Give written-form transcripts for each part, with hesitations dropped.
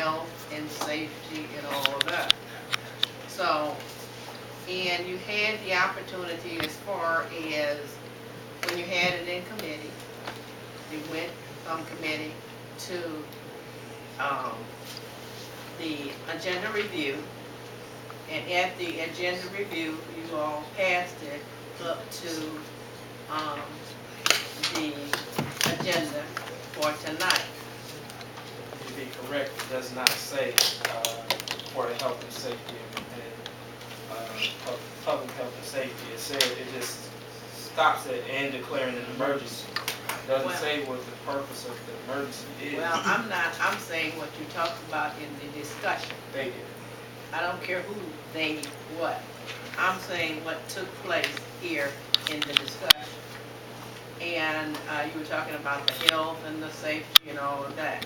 health and safety and all of that. So, and you had the opportunity as far as when you had it in committee, you went from committee to the agenda review, and at the agenda review, you all passed it up to the agenda for tonight. To be correct, it does not say for the health and safety and public health and safety. It said it just stops at and declaring an emergency. It doesn't say what the purpose of the emergency is. Well, I'm saying what you talked about in the discussion. They did. I don't care who, they, what. I'm saying what took place here in the discussion. And you were talking about the health and the safety and all of that.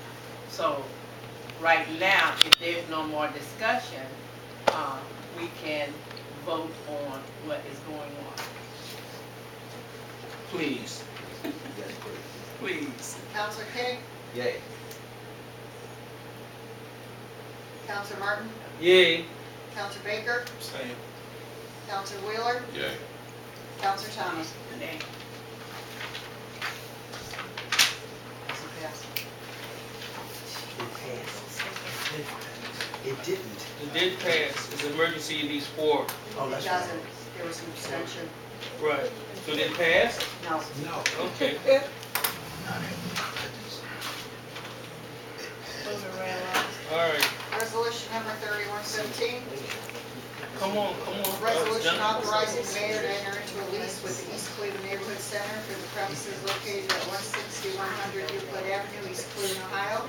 So right now, if there's no more discussion, we can vote on what is going on. Please. Yes, Please. Counselor King? Yay. Counselor Martin? Yay. Counselor Baker? Same. Counselor Wheeler? Yay. Counselor Thomas? Nay. Motion passed. It didn't. It did pass. It's emergency in these four. Oh, It that's doesn't. There was an abstention. Right. So it didn't pass? No. No. Okay. Moving right along. All right. Resolution number 3115. Come on. Resolution authorizing the mayor to enter into a lease with the East Cleveland Neighborhood Center for the premises located at 160-100 Euclid Avenue, East Cleveland, Ohio,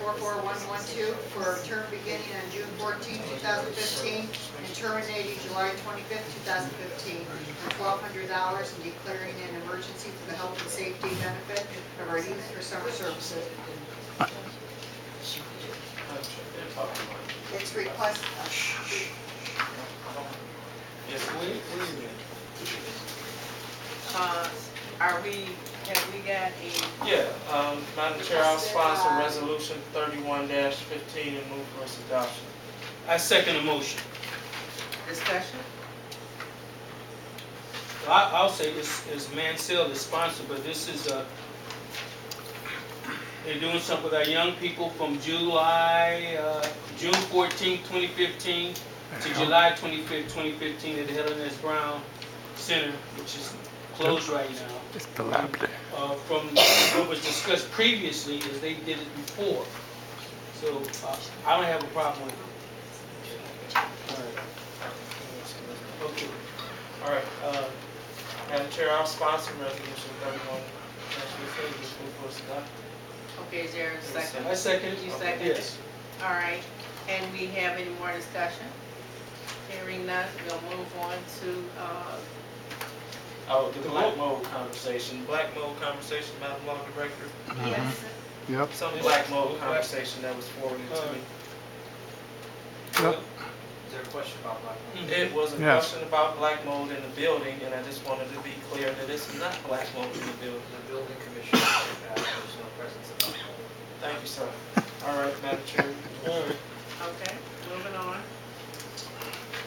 44112, for a term beginning on June 14, 2015, and terminating July 25, 2015, for $1,200, and declaring an emergency for the health and safety benefit of our youth for summer services. It's request. Yes, Have we got a, yeah, Madam Chair, I'll sponsor resolution 31-15 and move for its adoption. I second the motion. discussion? I'll say this is Mansell, the sponsor, but this is they're doing something with our young people from June 14, 2015 to July 25th, 2015 at the Helen S. Center, which is closed right now. It's the lab day. From what was discussed previously is they did it before. So I don't have a problem with it. Okay. All right, Madam Chair, I'll sponsor resolution 31-15 just move for its adoption. Okay, is there a second? I second it. You second Yes. it? All right, and we have any more discussion? Hearing none, we'll move on to, Oh, the black mold conversation. Black mold conversation, Madam Law Director. yes, Yep. Some black mold conversation that was forwarded to me. Yep. Is there a question about black mold? It was a Yes. question about black mold in the building, and I just wanted to be clear that it's not black mold in the building. The building commissioner said that there's no presence of black mold. Thank you, sir. All right, Madam Chair. All right. okay, moving on.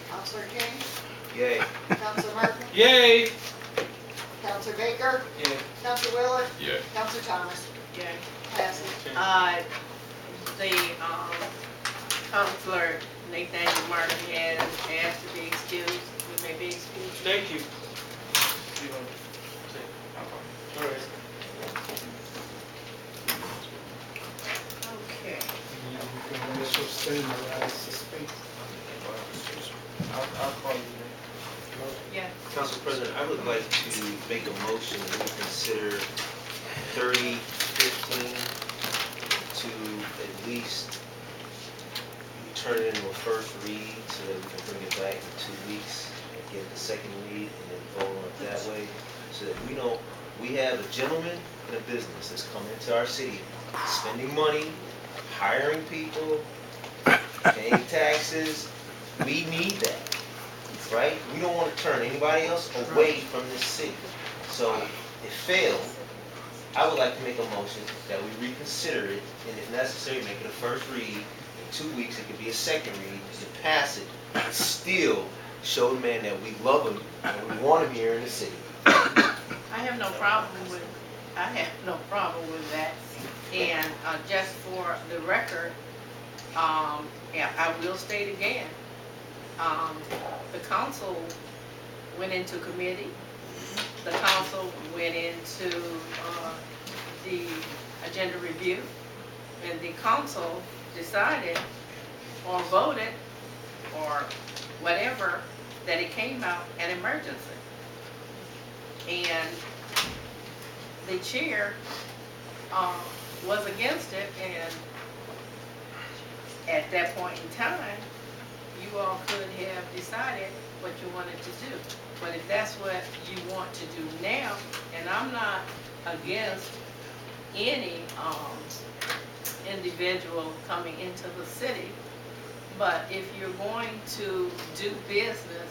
Counselor King? Yay. Counselor Martin? Yay! Counselor Baker? Yeah. Counselor Wheeler? Yeah. Counselor Thomas? Okay. Passes. The, Counselor Nathaniel Martin has asked to be excused. You may be excused. Thank you. You want to take? All right. Okay. I'll call you then. Yeah. Council President, I would like to make a motion to reconsider 3015 to at least turn it into a first read so that we can bring it back in 2 weeks and get the second read and then vote on it that way. So that we have a gentleman in a business that's come into our city, spending money, hiring people, paying taxes. We need that. Right? We don't want to turn anybody else away from this city. So, if failed, I would like to make a motion that we reconsider it, and if necessary, make it a first read, and 2 weeks, it could be a second read, you can pass it, and still show the man that we love him and we want him here in the city. I have no problem with that. And just for the record, yeah, I will state again, the council went into committee. The council went into the agenda review, and the council decided or voted or whatever that it came out an emergency. And the chair was against it, and at that point in time, you all could have decided what you wanted to do. But if that's what you want to do now, and I'm not against any individual coming into the city, but if you're going to do business,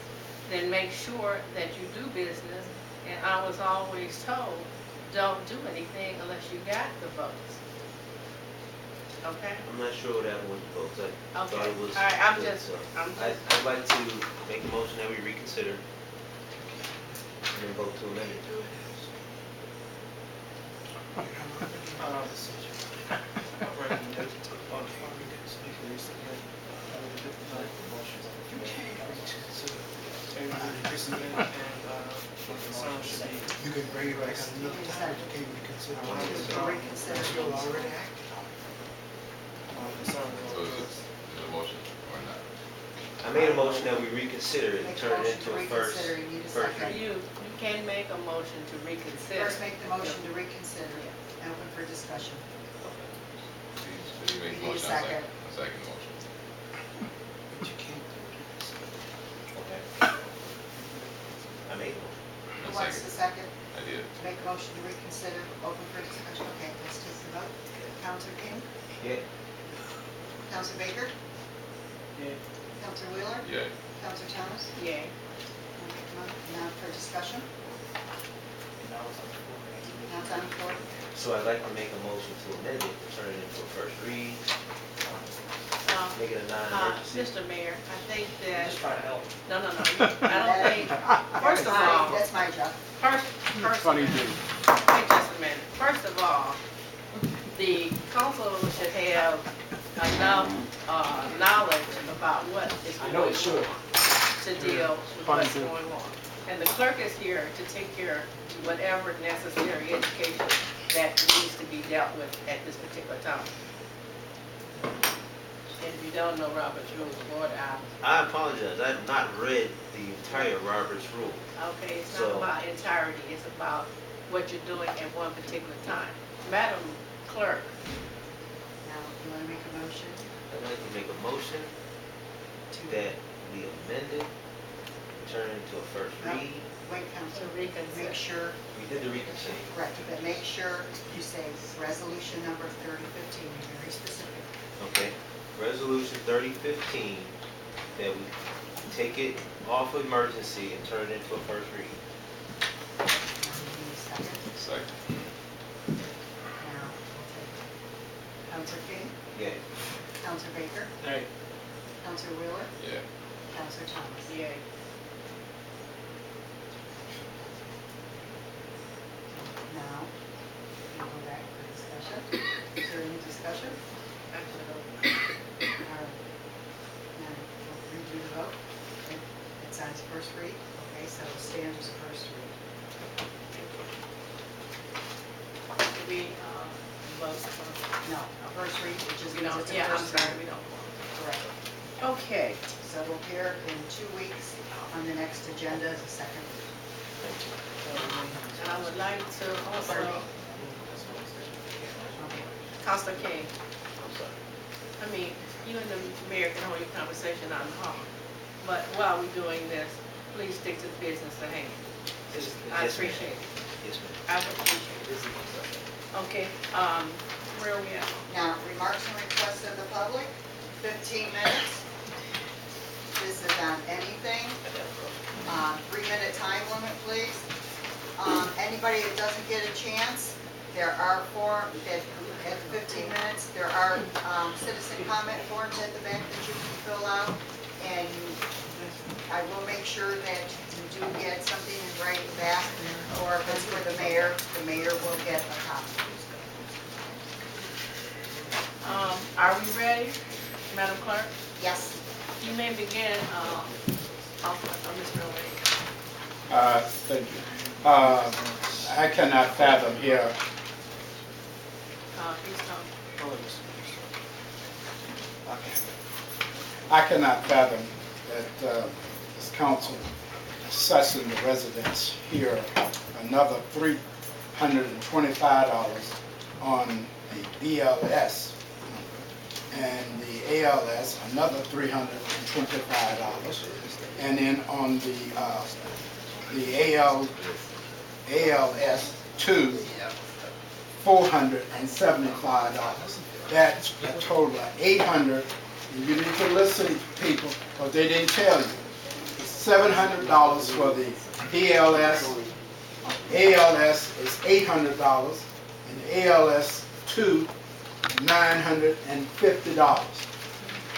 then make sure that you do business. And I was always told, don't do anything unless you got the votes. Okay? I'm not sure what happened with the votes. I thought Okay. it was. All right, I'm good, just- so I'm just- I'd like to make a motion that we reconsider and then vote to amend it. You can bring it back another time, you can't reconsider. Reconsider. You're already acted on. So is it a motion or not? I made a motion that we reconsider it and Make a turn it motion into to a first. reconsider, you need a first second. read. You can make a motion to reconsider. First, make the motion to reconsider, and open for discussion. So you make You a need a motion, I second. second the motion. But you can't. Okay. I made a motion. Who I wants second. the second? I did. Make a motion to reconsider, open for discussion. Okay, let's take the vote. Counselor King? Yeah. Counselor Baker? Yeah. Counselor Wheeler? Yay. Counselor Thomas? Yay. Now for discussion. Now it's on the floor. Now it's on the floor. So I'd like to make a motion to amend it, turn it into a first read, make it a non-emergency. Mr. Mayor, I think that, Just try to help. no, I don't think, first of all, That's my job. first Funny of dude. wait just a minute. First of all, the council should have enough knowledge about what is I know going it should. on to deal with Funny what's dude. going on. And the clerk is here to take care of whatever necessary education that needs to be dealt with at this particular time. And if you don't know Robert's Rules of Order, I apologize, I have not read the entire Robert's Rule. okay, it's So- not about entirety, it's about what you're doing at one particular time. Madam Clerk, Now, you want to make a motion I'd like to make a motion that we amend it, turn it into a first read. Wait, Counselor, To reconsider. make sure, We did the reconsider. right, but make sure you say resolution number 3015, very specific. Okay, resolution 3015, that we take it off of emergency and turn it into a first read. Now, you need a second. Second. Now, we'll take Counselor King, Yeah. Counselor Baker, Hey. Counselor Wheeler, Yeah. Counselor Thomas. yay. Now, we'll go back for discussion. Is there any discussion? Actually, All right. Now, we'll redo the vote. It's on its first read. Okay, so it'll stand as a first read. we vote for, No, a first read, which is we don't, it's a yeah, I'm first sorry, read. we don't. Correct. Okay, So it'll appear in 2 weeks on the next agenda as a second. Thank you. and I would like to also, Okay. Counselor King, I'm sorry. I mean, you and the mayor can hold your conversation out in the hall, but while we're doing this, please stick to the business at hand. Yes, I yes, ma'am. appreciate it. Yes, ma'am. I appreciate it. Okay, where are we at? Now, remarks and requests of the public, 15 minutes. This is on anything. 3-minute time limit, please. Anybody that doesn't get a chance, There are at 15 minutes, there are citizen comment forms at the back that you can fill out. And I will make sure that you do get something in writing back, or if it's for the mayor will get a copy. Are we ready, Madam Clerk? Yes. You may begin, Mr. O'Reilly. Thank you. I cannot fathom here, Please come. I cannot fathom that this council assessing the residents here another $325 on the BLS and the ALS another $325, and then on the ALS 2 $475. That's a total of $800. And you need to listen, people, because they didn't tell you. $700 for the BLS, ALS is $800, and the ALS 2 $950.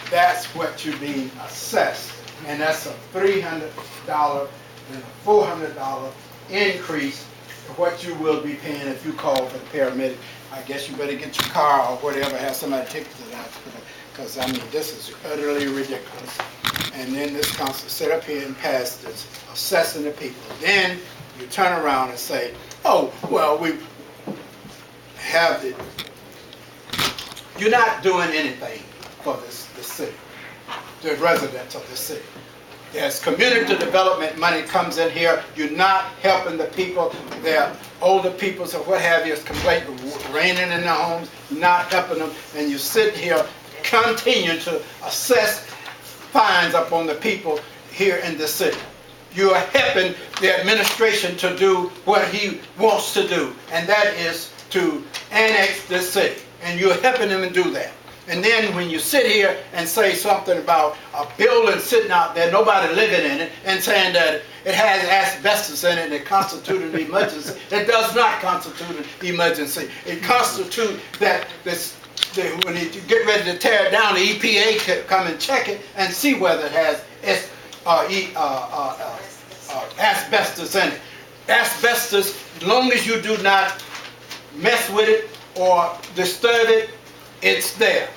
That's what you're being assessed, and that's a $300 and a $400 increase to what you will be paying if you call for the paramedic. I guess you better get your car or whatever, have somebody take it to the hospital, because I mean, this is utterly ridiculous. And then this council sit up here and pass this, assessing the people. Then you turn around and say, oh, well, we have the, you're not doing anything for the city, the residents of the city. There's community development money comes in here. You're not helping the people. They're older people, so what have you, is complaining, raining in their homes, not helping them, and you sit here continuing to assess fines upon the people here in the city. You are helping the administration to do what he wants to do, and that is to annex this city, and you're helping him to do that. And then when you sit here and say something about a building sitting out there, nobody living in it, and saying that it has asbestos in it and it constitutes an emergency, it does not constitute an emergency. It constitutes that when you get ready to tear it down, the EPA could come and check it and see whether it has asbestos in it. Asbestos, as long as you do not mess with it or disturb it, it's there.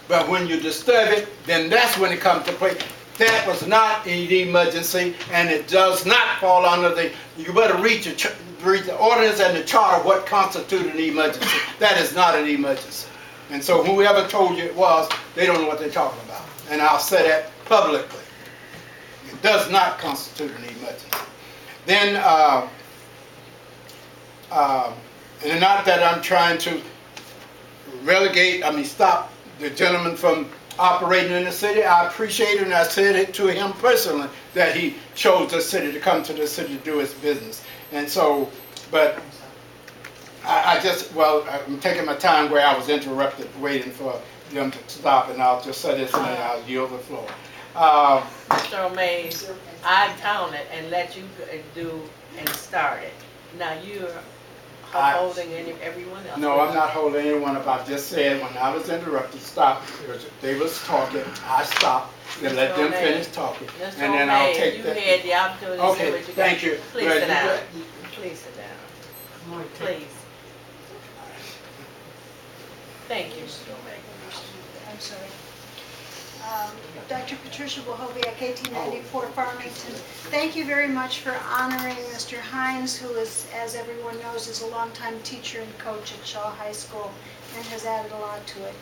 But when you disturb it, then that's when it comes to play. That was not an emergency, and it does not fall under the, you better read the ordinance and the charter what constitutes an emergency. That is not an emergency. And so whoever told you it was, they don't know what they're talking about. And I'll say that publicly. It does not constitute an emergency. Then, and not that I'm trying to stop the gentleman from operating in the city. I appreciate it, and I said it to him personally, that he chose the city to come to the city to do his business. And so, but I'm taking my time where I was interrupted waiting for them to stop, and I'll just say this and I'll yield the floor. Mr. O'May, I counted and let you do and start it. Now you're holding everyone else. No, I'm not holding anyone up. I just said when I was interrupted, stop. They was talking, I stopped, and let them finish talking. Mr. And then I'll take you that. had the opportunity to Okay, say what you thank you. Please Well, sit down. Please sit down. Please. Thank you, Mr. O'May. I'm sorry. Dr. Patricia Bohoviak, 1894 Farmington. Thank you very much for honoring Mr. Hines, who is, as everyone knows, is a longtime teacher and coach at Shaw High School and has added a lot to it.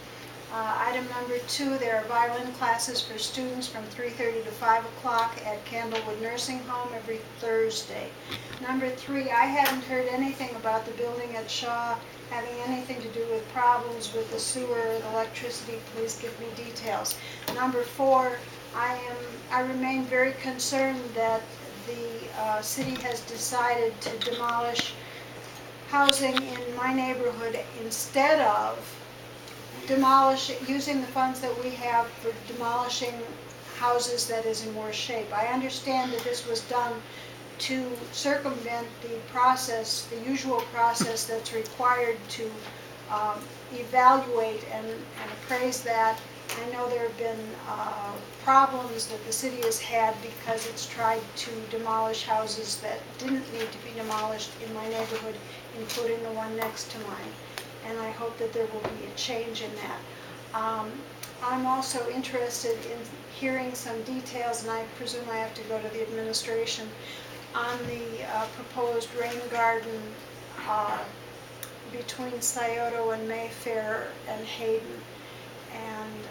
Item number 2, there are violin classes for students from 3:30 to 5 o'clock at Candlewood Nursing Home every Thursday. Number 3, I haven't heard anything about the building at Shaw having anything to do with problems with the sewer or the electricity. Please give me details. Number 4, I remain very concerned that the city has decided to demolish housing in my neighborhood instead of using the funds that we have for demolishing houses that is in worse shape. I understand that this was done to circumvent the process, the usual process that's required to evaluate and appraise that. I know there have been problems that the city has had because it's tried to demolish houses that didn't need to be demolished in my neighborhood, including the one next to mine. And I hope that there will be a change in that. I'm also interested in hearing some details, and I presume I have to go to the administration, on the proposed rain garden between Scioto and Mayfair and Hayden. And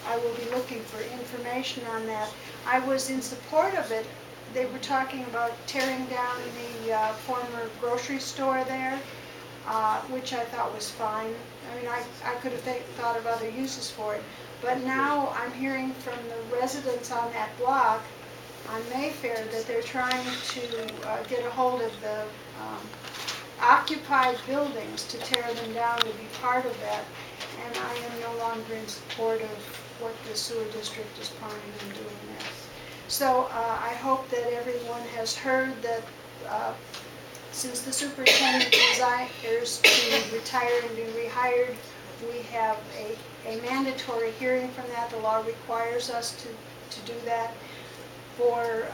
I will be looking for information on that. I was in support of it. They were talking about tearing down the former grocery store there, which I thought was fine. I mean, I could have thought of other uses for it. But now I'm hearing from the residents on that block on Mayfair that they're trying to get a hold of the occupied buildings to tear them down to be part of that. And I am no longer in support of what the sewer district is planning on doing there. So I hope that everyone has heard that since the superintendent desires to retire and be rehired, we have a mandatory hearing from that. The law requires us to do that for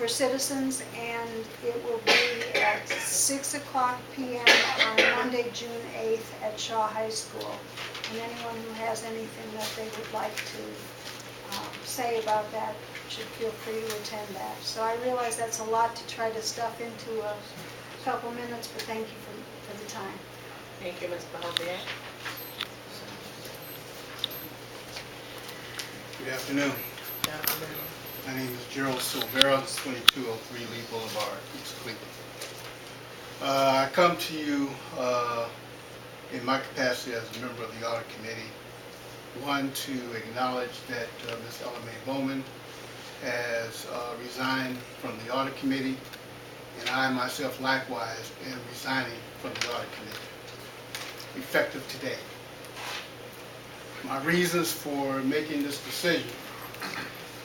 citizens, and it will be at 6:00 p.m. on Monday, June 8th at Shaw High School. And anyone who has anything that they would like to say about that should feel free to attend that. So I realize that's a lot to try to stuff into a couple minutes, but thank you for the time. Thank you, Ms. Bahovier. Good afternoon. My name is Gerald Silvera, 2203 Lee Boulevard, East Cleveland. I come to you in my capacity as a member of the Audit Committee. One, to acknowledge that Ms. Ella Mae Bowman has resigned from the Audit Committee, and I myself likewise am resigning from the Audit Committee, effective today. My reasons for making this decision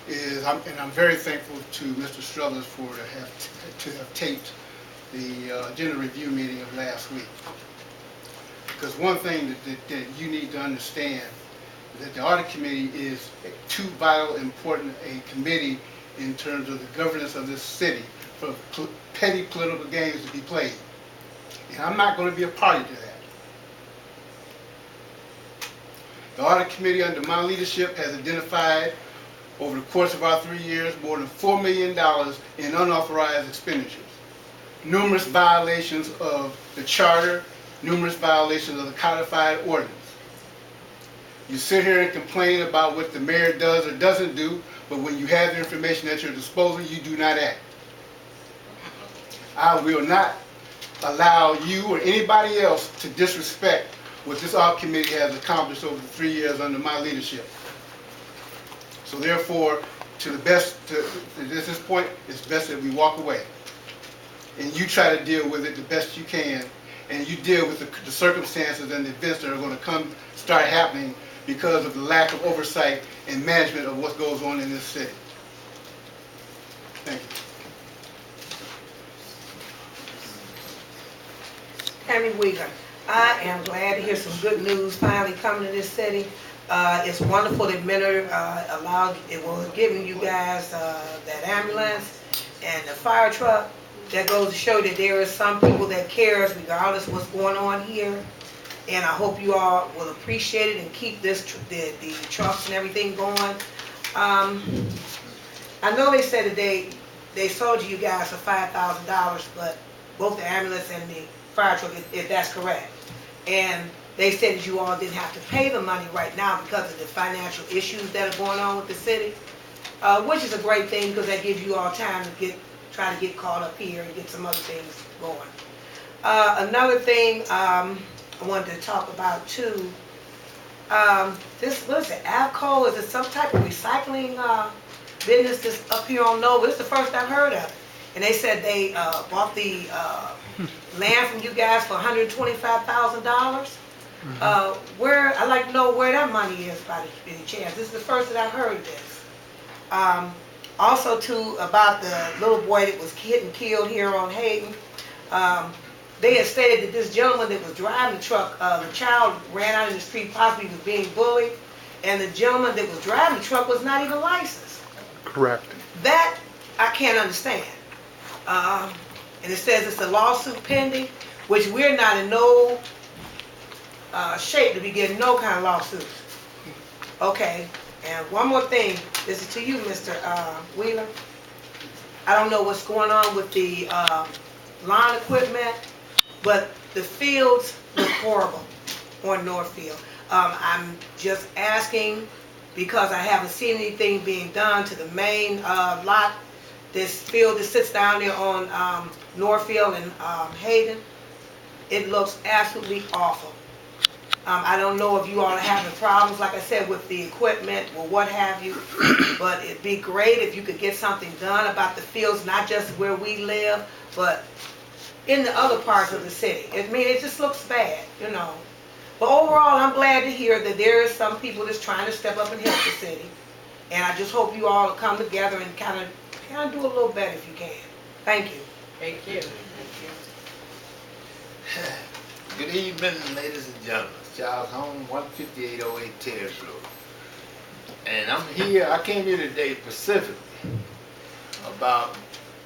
is, and I'm very thankful to Mr. Struthers for to have taped the agenda review meeting of last week. Because one thing that you need to understand is that the Audit Committee is too vital, important a committee in terms of the governance of this city for petty political games to be played. And I'm not going to be a party to that. The Audit Committee under my leadership has identified over the course of our 3 years more than $4 million in unauthorized expenditures. Numerous violations of the charter, numerous violations of the codified ordinance. You sit here and complain about what the mayor does or doesn't do, but when you have the information at your disposal, you do not act. I will not allow you or anybody else to disrespect what this Audit Committee has accomplished over the 3 years under my leadership. So therefore, at this point, it's best that we walk away. And you try to deal with it the best you can, and you deal with the circumstances and the events that are going to start happening because of the lack of oversight and management of what goes on in this city. Thank you. Tammy Wheeler. I am glad to hear some good news finally coming to this city. It's wonderful that Mayor was giving you guys that ambulance and the fire truck. That goes to show that there is some people that cares regardless of what's going on here. And I hope you all will appreciate it and keep the trucks and everything going. I know they said that they sold you guys for $5,000, but both the ambulance and the fire truck, if that's correct. And they said that you all didn't have to pay the money right now because of the financial issues that are going on with the city, which is a great thing because that gives you all time to try to get caught up here and get some other things going. Another thing I wanted to talk about too, what is it, Avco? Is it some type of recycling business that's up here on Nova? This is the first I've heard of it. And they said they bought the land from you guys for $125,000. I'd like to know where that money is by any chance. This is the first that I've heard of this. Also too, about the little boy that was hit and killed here on Hayden. They had stated that this gentleman that was driving the truck, the child ran out in the street, possibly was being bullied, and the gentleman that was driving the truck was not even licensed. Correct. That I can't understand. And it says it's a lawsuit pending, which we're not in no shape to be getting no kind of lawsuits. Okay, and one more thing. This is to you, Mr. Wheeler. I don't know what's going on with the lawn equipment, but the fields look horrible on Northfield. I'm just asking because I haven't seen anything being done to the main lot. This field that sits down there on Northfield and Hayden, it looks absolutely awful. I don't know if you all are having problems, like I said, with the equipment or what have you, but it'd be great if you could get something done about the fields, not just where we live, but in the other parts of the city. I mean, it just looks bad, you know. But overall, I'm glad to hear that there is some people that's trying to step up and help the city. And I just hope you all come together and kind of do a little better if you can. Thank you. Thank you. Good evening, ladies and gentlemen. Charles Home, 15808 Terrace Road. And I'm here, I came here today specifically about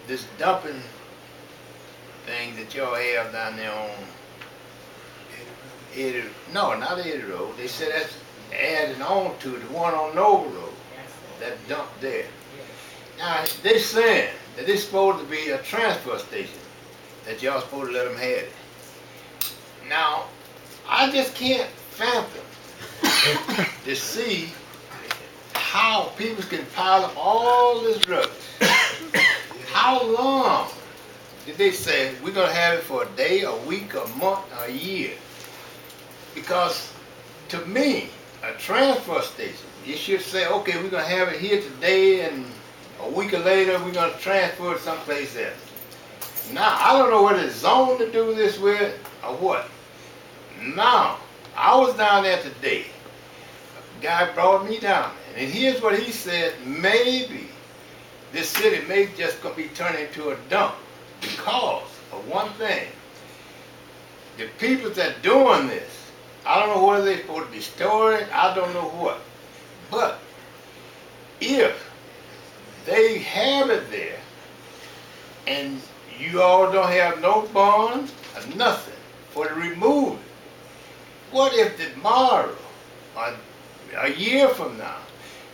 this dumping thing that y'all have down there on not 80 Road. They said that's adding on to the one on Noble Road, that dump there. Now, they saying that it's supposed to be a transfer station, that y'all supposed to let them have it. Now, I just can't fathom to see how people can pile up all this rubbish. How long did they say we're going to have it for a day, a week, a month, a year? Because to me, a transfer station, you should say, okay, we're going to have it here today and a week later we're going to transfer it someplace else. Now, I don't know whether it's zoned to do this with or what. Now, I was down there today. A guy brought me down there, and here's what he said: maybe this city may just gonna be turned into a dump because of one thing. The people that doing this, I don't know whether they're supposed to be storing, I don't know what. But if they have it there, and you all don't have no bond or nothing for to remove it, what if tomorrow, or a year from now,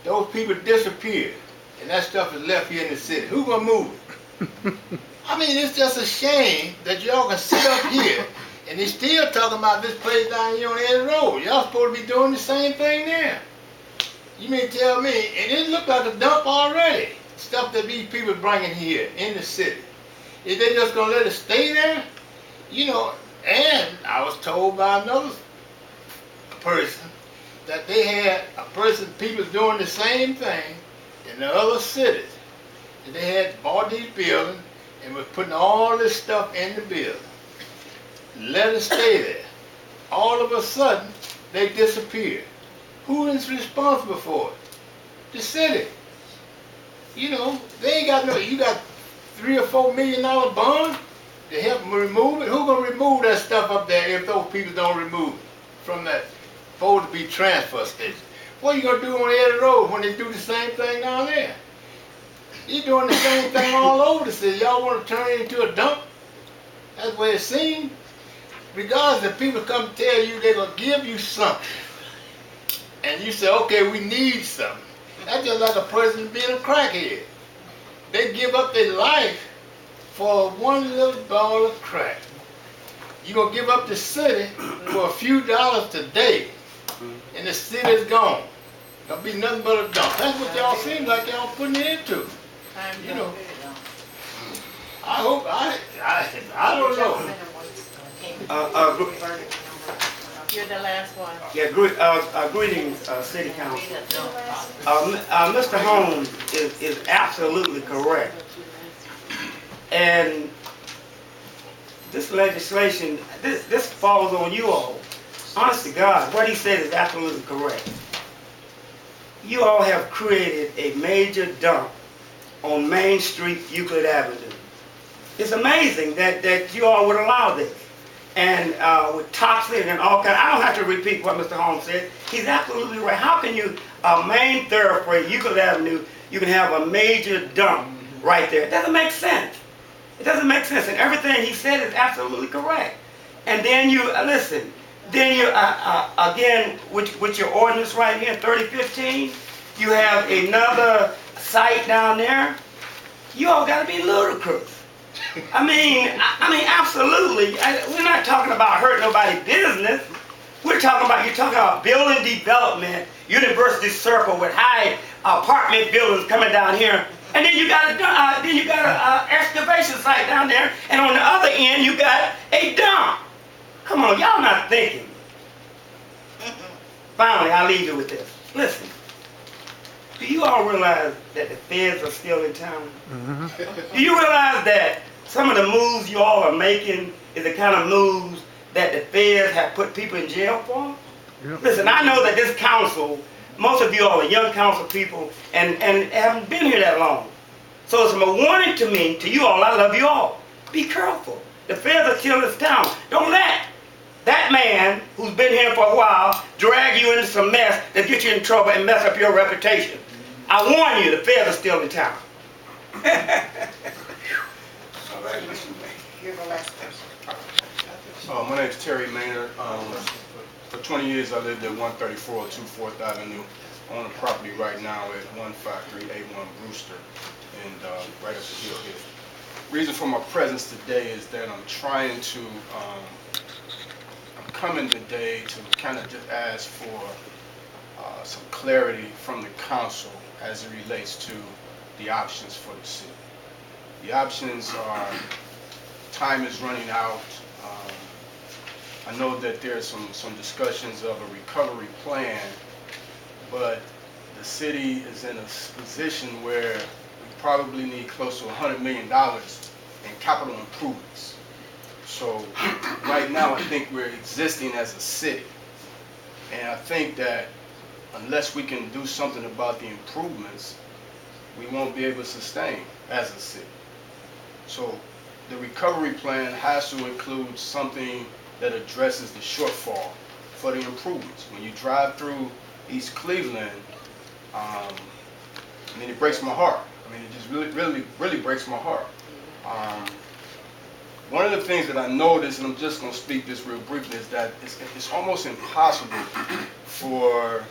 those people disappear and that stuff is left here in the city? Who gonna move it? I mean, it's just a shame that y'all can sit up here and they still talking about this place down here on Ed Road. Y'all supposed to be doing the same thing there. You mean tell me, and it look like a dump already, stuff that these people bringing here in the city. Is they just gonna let it stay there? You know, and I was told by another person that they had people doing the same thing in the other cities. And they had bought these buildings and was putting all this stuff in the building. Let it stay there. All of a sudden, they disappeared. Who is responsible for it? The city. You know, they ain't got no, you got $3 or $4 million bond to help them remove it. Who gonna remove that stuff up there if those people don't remove it from that supposed to be transfer station? What are you gonna do on Ed Road when they do the same thing down there? You're doing the same thing all over the city. Y'all want to turn it into a dump? That's what it seems. Regardless, if people come tell you they're gonna give you something, and you say, okay, we need something. That's just like a person being a crackhead. They give up their life for one little ball of crack. You're going to give up the city for a few dollars today, and the city is gone. There'll be nothing but a dump. That's what y'all seem like y'all putting it into. You know, I hope, I don't know. You're the last one. Yeah, greetings, City Council. Mr. Holmes is absolutely correct. And this legislation, this falls on you all. Honest to God, what he said is absolutely correct. You all have created a major dump on Main Street, Euclid Avenue. It's amazing that you all would allow this. And with toxic and all kinds, I don't have to repeat what Mr. Holmes said. He's absolutely right. How can you, main thoroughfare, Euclid Avenue, you can have a major dump right there? It doesn't make sense. It doesn't make sense. And everything he said is absolutely correct. And then you, listen, then you, again, with your ordinance right here, 3015, you have another site down there. You all got to be ludicrous. I mean, absolutely. We're not talking about hurting nobody's business. We're talking about, you're talking about building development, University Circle with high apartment buildings coming down here. And then you got a excavation site down there, and on the other end you got a dump. Come on, y'all not thinking. Finally, I'll leave you with this. Listen, do you all realize that the feds are still in town? Do you realize that some of the moves you all are making is the kind of moves that the feds have put people in jail for? Yep. Listen, I know that this council, most of you all are young council people and haven't been here that long. So it's a warning to me, to you all, I love you all. Be careful. The feds are still in this town. Don't let that man who's been here for a while drag you into some mess that get you in trouble and mess up your reputation. I warn you, the feds are still in town. You're the last person. My name is Terry Maynard. For 20 years I lived at 13402 4th Avenue. I own a property right now at 15381 Brewster, and right up the hill here. Reason for my presence today is that I'm trying to, I'm coming today to kind of just ask for some clarity from the council as it relates to the options for the city. The options are, time is running out. I know that there's some discussions of a recovery plan, but the city is in a position where we probably need close to $100 million in capital improvements. So right now I think we're existing as a city, and I think that unless we can do something about the improvements, we won't be able to sustain as a city. So the recovery plan has to include something that addresses the shortfall for the improvements. When you drive through East Cleveland, I mean, it breaks my heart. I mean, it just really breaks my heart. One of the things that I noticed, and I'm just going to speak this real briefly, is that it's almost impossible for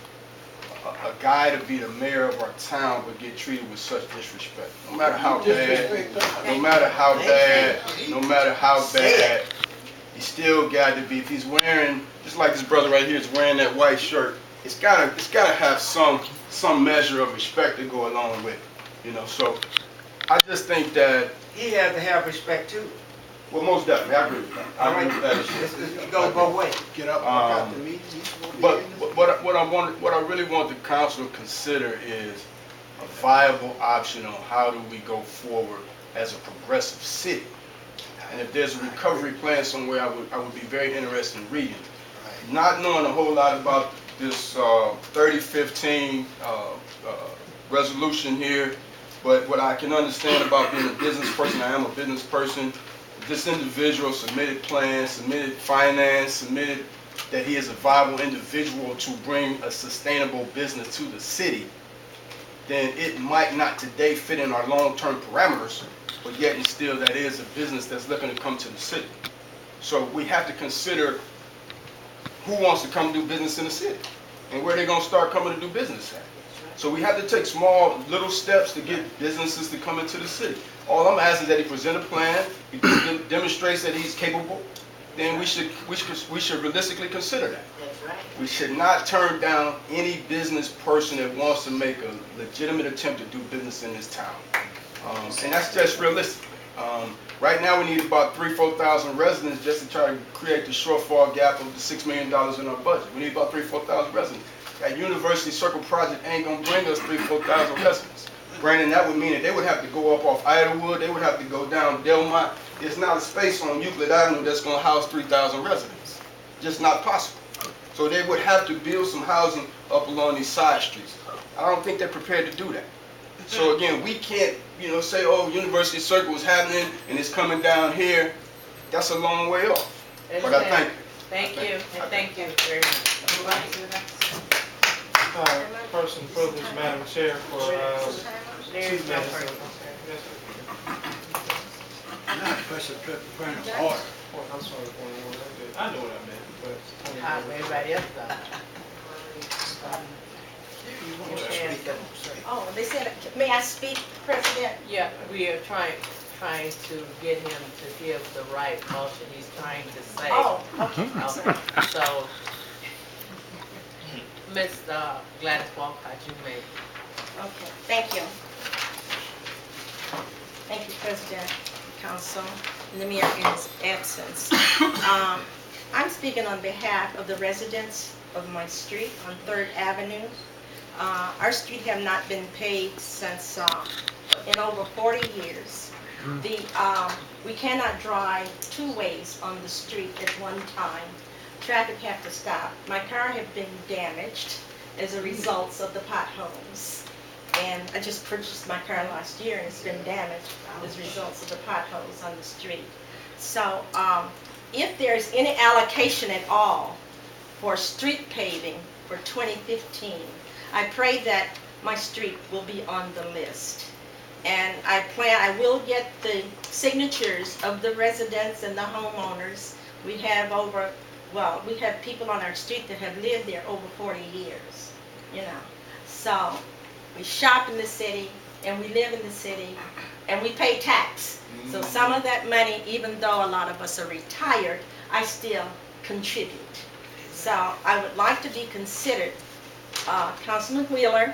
a guy to be the mayor of our town but get treated with such disrespect. No matter how bad, no matter how bad, he still got to be, if he's wearing, just like this brother right here is wearing that white shirt, it's gotta have some measure of respect to go along with it, you know. So I just think that he has to have respect too. Well, most definitely, I agree with that. I agree with that. It goes both ways. Get up, walk out the meeting. But what I really want the council to consider is a viable option on how do we go forward as a progressive city. And if there's a recovery plan somewhere, I would be very interested in reading it. Not knowing a whole lot about this 3015 resolution here, but what I can understand about being a business person, I am a business person. This individual submitted plans, submitted finance, submitted that he is a viable individual to bring a sustainable business to the city, then it might not today fit in our long-term parameters, but yet and still that is a business that's looking to come to the city. So we have to consider who wants to come do business in the city and where they're going to start coming to do business at. So we have to take small little steps to get businesses to come into the city. All I'm asking is that he present a plan, he demonstrates that he's capable, then we should realistically consider that. That's right. We should not turn down any business person that wants to make a legitimate attempt to do business in this town. And that's just realistic. Right now we need about 3,000-4,000 residents just to try to create the shortfall gap of the $6 million in our budget. We need about 3,000-4,000 residents. That University Circle project ain't gonna bring us 3,000-4,000 residents. Brandon, that would mean that they would have to go up off Idlewood, they would have to go down Delmont. There's not a space on Euclid Avenue that's gonna house 3,000 residents. Just not possible. So they would have to build some housing up along these side streets. I don't think they're prepared to do that. So again, we can't, say, oh, University Circle is happening and it's coming down here. That's a long way off. But I thank you. Thank you, and thank you very much. Person privilege, Madam Chair, for 2 There's no minutes. person. Not person, point of order. I'm sorry, I know what I meant, but. Everybody else does. Oh, they said, may I speak, President? Yeah, we are trying to get him to give the right motion he's trying to say. Oh, okay. So, Ms. Gladys Walcott, you may. Okay, thank you. Thank you, President, Council, and the Mayor in his absence. I'm speaking on behalf of the residents of my street on 3rd Avenue. Our street have not been paved since in over 40 years. We cannot drive 2 ways on the street at one time. Traffic have to stop. My car have been damaged as a result of the potholes. And I just purchased my car last year and it's been damaged as a result of the potholes on the street. So if there's any allocation at all for street paving for 2015, I pray that my street will be on the list. And I will get the signatures of the residents and the homeowners. We have people on our street that have lived there over 40 years, So we shop in the city and we live in the city and we pay tax. So some of that money, even though a lot of us are retired, I still contribute. So I would like to be considered, Councilman Wheeler,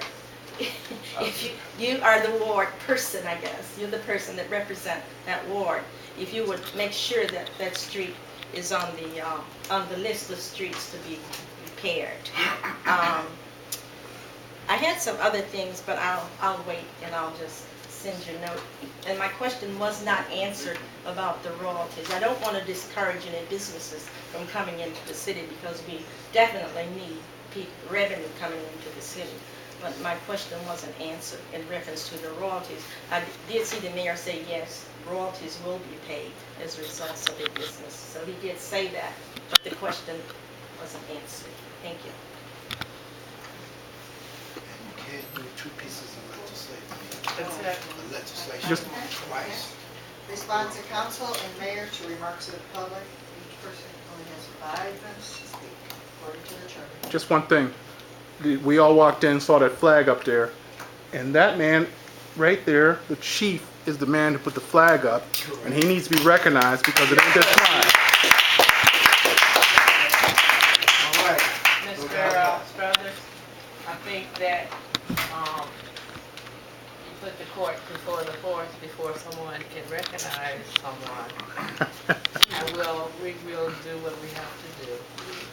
if you are the ward person, I guess. You're the person that represents that ward. If you would make sure that that street is on the list of streets to be repaired. I had some other things, but I'll wait and I'll just send you a note. And my question was not answered about the royalties. I don't want to discourage any businesses from coming into the city because we definitely need revenue coming into the city. But my question wasn't answered in reference to the royalties. I did see the mayor say yes, royalties will be paid as a result of the business. So he did say that, but the question wasn't answered. Thank you. You can't do 2 pieces of legislation Just twice. Response to council and mayor to remarks of the public. Each person only has 5 minutes to speak, according to the charter. Just one thing. We all walked in, saw that flag up there, and that man right there, the chief, is the man who put the flag up, and he needs to be recognized because it ain't just flag. All right. Mr. Struthers, I think that you put the court before the force before someone can recognize someone. We will do what we have to do.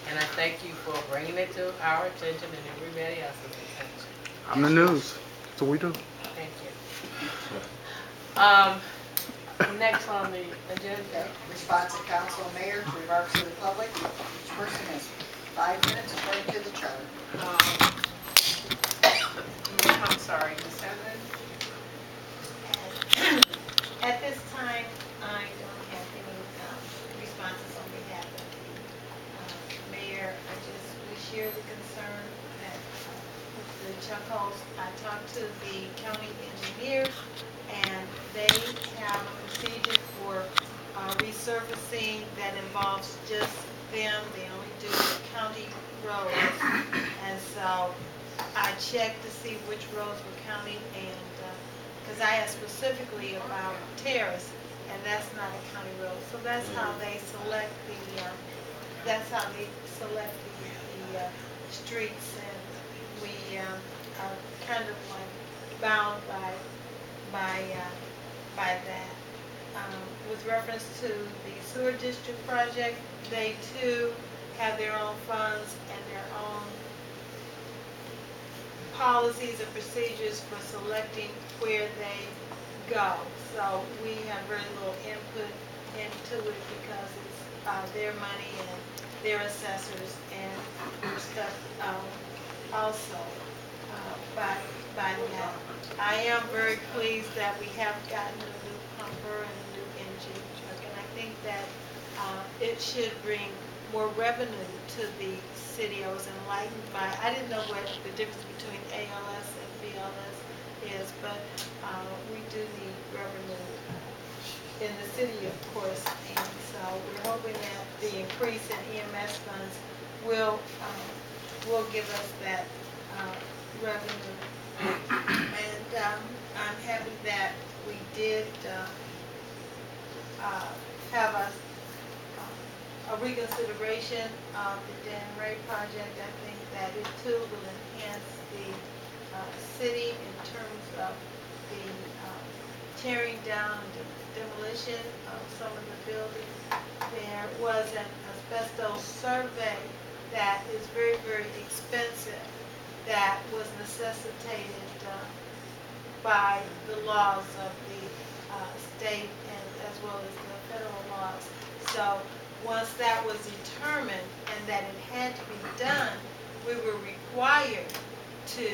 And I thank you for bringing it to our attention and everybody else's attention. I'm the news. That's what we do. Thank you. Next on the agenda. Response to council and mayor to remarks of the public. Each person has 5 minutes according to the charter. I'm sorry, Ms. Evans. At this time, I don't have any responses on behalf of the mayor. We share the concern that the Chuck holes. I talked to the county engineer, and they have a procedure for resurfacing that involves just them. They only do the county roads, and so I checked to see which roads were county, and because I asked specifically about Terrace, and that's not a county road. So that's how they select the streets, and we are kind of like bound by that. With reference to the sewer district project, they too have their own funds and their own policies and procedures for selecting where they go. So we have very little input into it because it's their money and their assessors and their stuff also. by that. I am very pleased that we have gotten a new pumper and a new engine truck, and I think that it should bring more revenue to the city. I was enlightened by, I didn't know what the difference between ALS and BLS is, but we do need revenue in the city, of course, and so we're hoping that the increase in EMS funds will give us that revenue. And I'm happy that we did have a reconsideration of the Dan Ray project. I think that it too will enhance the city in terms of the tearing down and demolition of some of the buildings. There was an asbestos survey that is very, very expensive that was necessitated by the laws of the state and as well as the federal laws. So once that was determined and that it had to be done, we were required to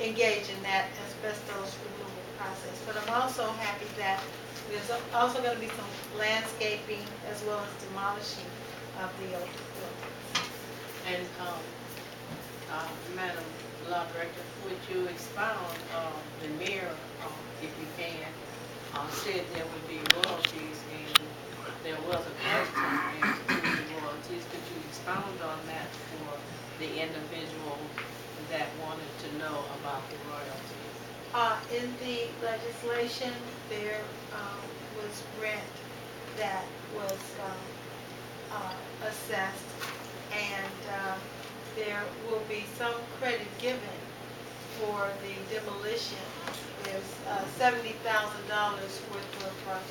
engage in that asbestos removal process. But I'm also happy that there's also going to be some landscaping as well as demolishing of the old buildings. And Madam Law Director, would you expound, the mayor, if you can, said there would be royalties and there was a question as to the royalties. Could you expound on that for the individuals that wanted to know about the royalties? In the legislation, there was rent that was assessed, and there will be some credit given for the demolition. There's $70,000 worth of